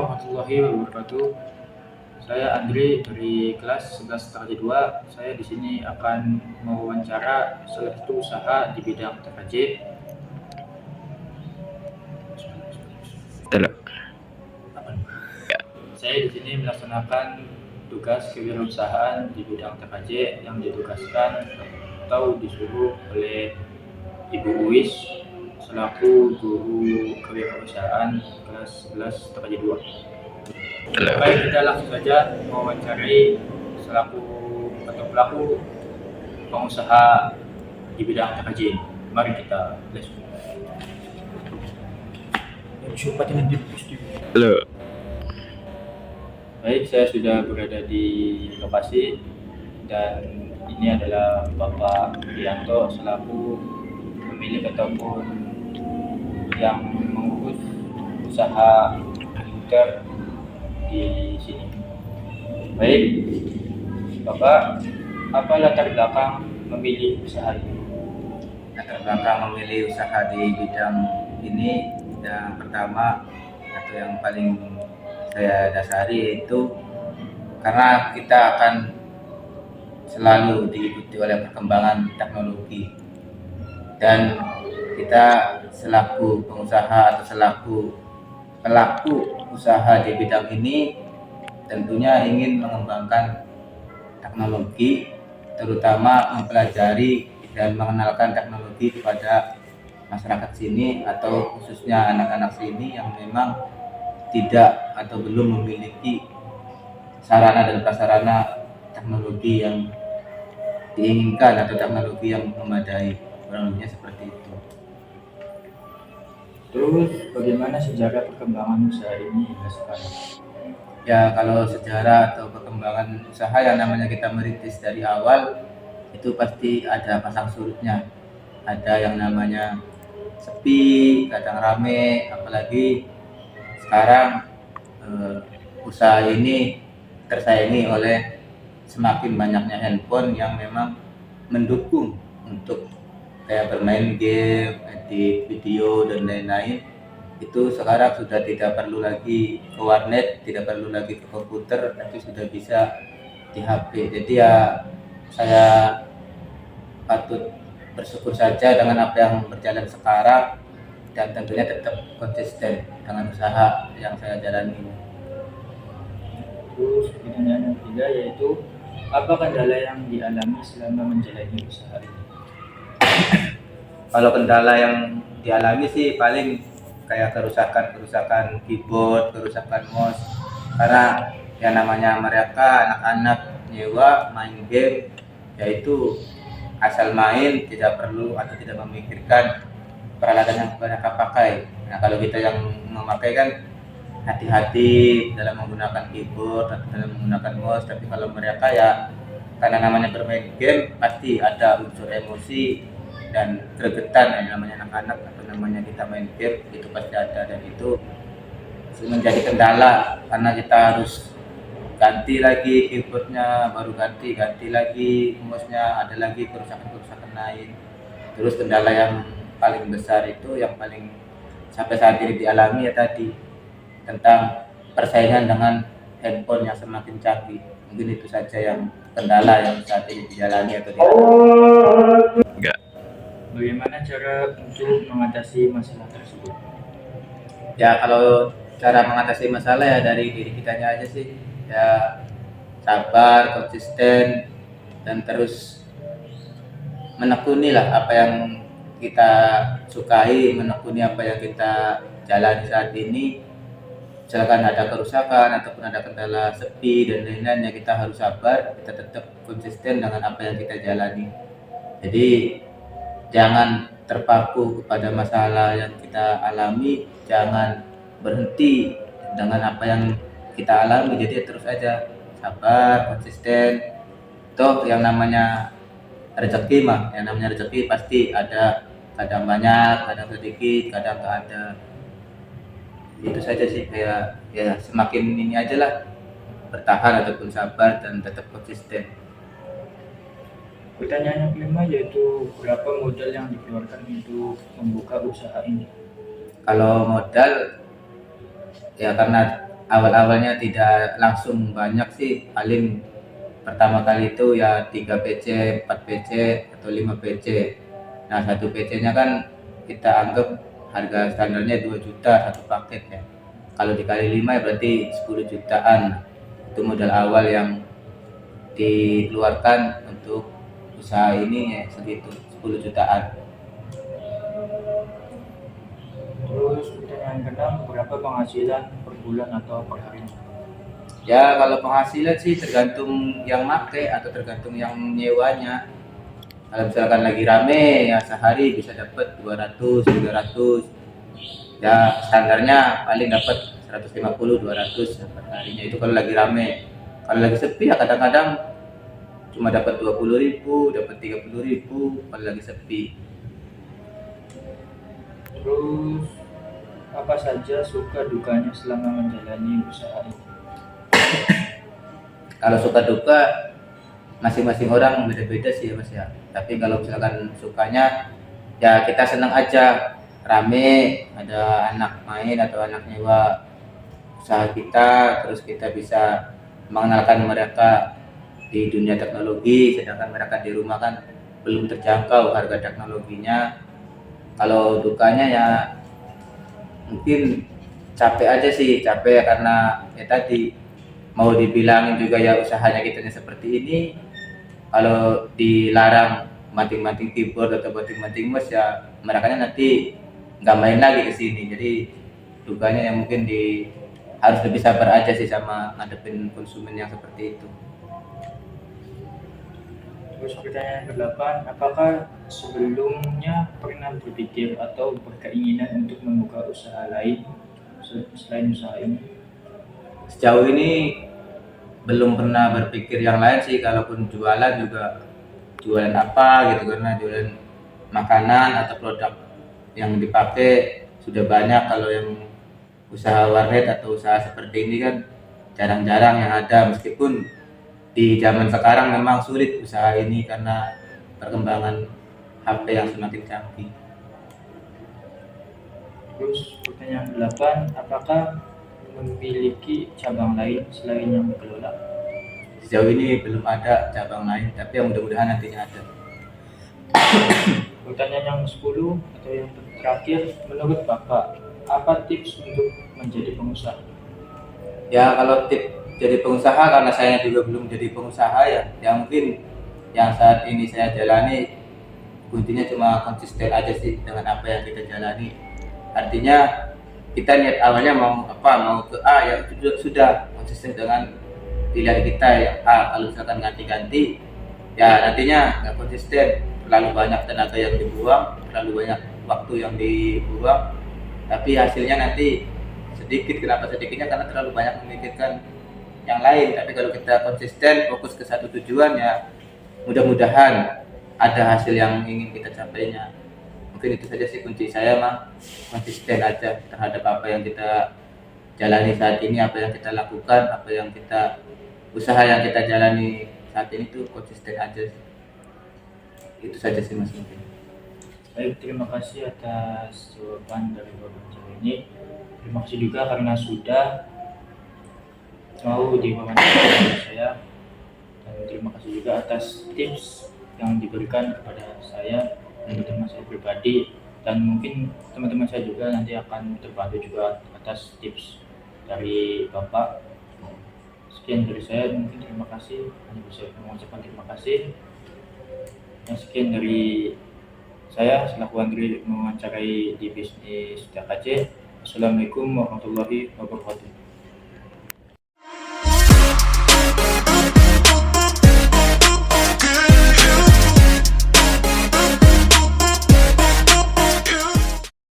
warahmatullahi wabarakatuh. Saya Andri dari kelas 11 Teraja 2. Saya di sini akan mewawancara salah satu usaha di bidang TKJ. Saya di sini melaksanakan tugas kewirausahaan di bidang TKJ yang ditugaskan atau disuruh oleh Ibu Uis selaku guru kewirausahaan kelas 11 Teraja 2. Baik, kita langsung saja mewawancarai selaku atau pelaku pengusaha di bidang TKJ. Mari kita let's go. Halo. Baik, saya sudah berada di lokasi dan ini adalah Bapak Rianto selaku pemilik ataupun yang mengurus usaha komputer di sini. Baik, Bapak, apa latar belakang memilih usaha ini? Latar belakang memilih usaha di bidang ini, yang pertama atau yang paling saya dasari yaitu karena kita akan selalu diikuti oleh perkembangan teknologi, dan kita selaku pengusaha atau selaku pelaku usaha di bidang ini tentunya ingin mengembangkan teknologi, terutama mempelajari dan mengenalkan teknologi kepada masyarakat sini atau khususnya anak-anak sini yang memang tidak atau belum memiliki sarana dan prasarana teknologi yang diinginkan atau teknologi yang memadai, kurang lebihnya seperti itu. Terus bagaimana sejarah perkembangan usaha ini hingga sekarang? Ya, kalau sejarah atau perkembangan usaha yang namanya kita merintis dari awal itu pasti ada pasang surutnya. Ada yang namanya sepi, kadang rame, apalagi sekarang usaha ini tersaingi oleh semakin banyaknya handphone yang memang mendukung untuk kayak bermain game, edit video dan lain-lain. Itu sekarang sudah tidak perlu lagi ke warnet, tidak perlu lagi ke komputer, tapi sudah bisa di HP. Jadi ya saya patut bersyukur saja dengan apa yang berjalan sekarang, dan tentunya tetap konsisten dengan usaha yang saya jalani. Terus pertanyaan yang ketiga yaitu apa kendala yang dialami selama menjalani usaha ini? Kalau kendala yang dialami sih paling kayak kerusakan keyboard, kerusakan mouse, karena yang namanya mereka anak-anak nyewa main game, yaitu asal main, tidak perlu atau tidak memikirkan peralatan yang mereka pakai. Nah, kalau kita yang memakai kan hati-hati dalam menggunakan keyboard atau dalam menggunakan mouse, tapi kalau mereka ya karena namanya bermain game pasti ada unsur emosi dan gregetan, yang namanya anak-anak atau namanya kita main game itu pasti ada, dan itu menjadi kendala karena kita harus ganti lagi keyboardnya, baru ganti lagi mouse-nya, ada lagi kerusakan lain. Terus kendala yang paling besar itu yang paling sampai saat ini dialami ya tadi tentang persaingan dengan handphone yang semakin canggih. Mungkin itu saja yang kendala yang saat ini dijalani atau Enggak. Bagaimana cara untuk mengatasi masalah tersebut? Ya, kalau cara mengatasi masalah ya dari diri kitanya aja sih. Ya sabar, konsisten, dan terus menekuni lah apa yang kita sukai, menekuni apa yang kita jalani saat ini. Misalkan ada kerusakan ataupun ada kendala sepi dan lain-lain, ya kita harus sabar, kita tetap konsisten dengan apa yang kita jalani. Jadi jangan terpaku kepada masalah yang kita alami, jangan berhenti dengan apa yang kita alami. Jadi terus aja sabar, konsisten. Toh yang namanya rezeki yang namanya rezeki pasti ada, kadang banyak, kadang sedikit, kadang nggak ada. Itu saja sih, kayak ya semakin ini aja lah, bertahan ataupun sabar dan tetap konsisten. Pertanyaan yang kelima yaitu berapa modal yang dikeluarkan untuk membuka usaha ini? Kalau modal ya karena awal-awalnya tidak langsung banyak sih, paling pertama kali itu ya 3 PC, 4 PC atau 5 PC. Nah, satu PC-nya kan kita anggap harga standarnya 2 juta satu paket ya. Kalau dikali 5 ya berarti 10 jutaan. Itu modal awal yang dikeluarkan untuk usaha ini ya, segitu 10 jutaan. Terus pertanyaan keenam, berapa penghasilan per bulan atau per hari? Ya kalau penghasilan sih tergantung yang make atau tergantung yang nyewanya. Kalau misalkan lagi rame ya sehari bisa dapat 200, 300. Ya standarnya paling dapat 150, 200 per harinya itu kalau lagi rame. Kalau lagi sepi ya kadang-kadang cuma dapat 20.000, dapat 30.000 kalau lagi sepi. Terus apa saja suka dukanya selama menjalani usaha ini? Kalau suka duka masing-masing orang beda-beda sih ya Mas ya. Tapi kalau misalkan sukanya ya kita senang aja, rame, ada anak main atau anak nyewa usaha kita, terus kita bisa mengenalkan mereka di dunia teknologi, sedangkan mereka di rumah kan belum terjangkau harga teknologinya. Kalau dukanya ya mungkin capek aja sih, capek karena ya tadi mau dibilangin juga ya usahanya kitanya seperti ini, kalau dilarang banting-banting keyboard atau banting-banting mouse ya mereka nanti nggak main lagi ke sini. Jadi dukanya yang mungkin harus lebih sabar aja sih sama ngadepin konsumen yang seperti itu. Terus pertanyaan ke-8, apakah sebelumnya pernah berpikir atau berkeinginan untuk membuka usaha lain selain usaha ini? Sejauh ini belum pernah berpikir yang lain sih, kalaupun jualan juga jualan apa gitu, karena jualan makanan atau produk yang dipakai sudah banyak. Kalau yang usaha warnet atau usaha seperti ini kan jarang-jarang yang ada, meskipun di zaman sekarang memang sulit usaha ini karena perkembangan HP yang semakin canggih. Terus pertanyaan ke-8, apakah memiliki cabang lain selain yang dikelola? Sejauh ini belum ada cabang lain, tapi yang mudah-mudahan nantinya ada. Pertanyaan yang 10 atau yang terakhir, menurut Bapak, apa tips untuk menjadi pengusaha? Ya kalau tips jadi pengusaha, karena saya juga belum jadi pengusaha ya mungkin yang saat ini saya jalani kuncinya cuma konsisten aja sih dengan apa yang kita jalani. Artinya kita niat awalnya mau apa, mau ke A ya sudah konsisten dengan pilihan kita yang A. Kalau misalkan ganti-ganti ya nantinya nggak konsisten, terlalu banyak tenaga yang dibuang, terlalu banyak waktu yang dibuang, tapi hasilnya nanti sedikit. Kenapa sedikitnya? Karena terlalu banyak memikirkan yang lain. Tapi kalau kita konsisten fokus ke satu tujuan ya mudah-mudahan ada hasil yang ingin kita capainya. Mungkin itu saja sih kunci saya mah, konsisten aja terhadap apa yang kita jalani saat ini, apa yang kita lakukan, apa yang kita usaha yang kita jalani saat ini tuh konsisten aja. Itu saja sih Mas mungkin. Baik, terima kasih atas jawaban dari wawancara ini. Terima kasih juga karena sudah mau diwawancara dengan saya. Dan terima kasih juga atas tips yang diberikan kepada saya dan teman saya pribadi. Dan mungkin teman-teman saya juga nanti akan terbantu juga atas tips dari Bapak. Sekian dari saya, mungkin terima kasih. Hanya bisa mengucapkan terima kasih. Yang sekian dari saya selaku Andri mewawancarai di bisnis TKJ. Assalamualaikum warahmatullahi wabarakatuh.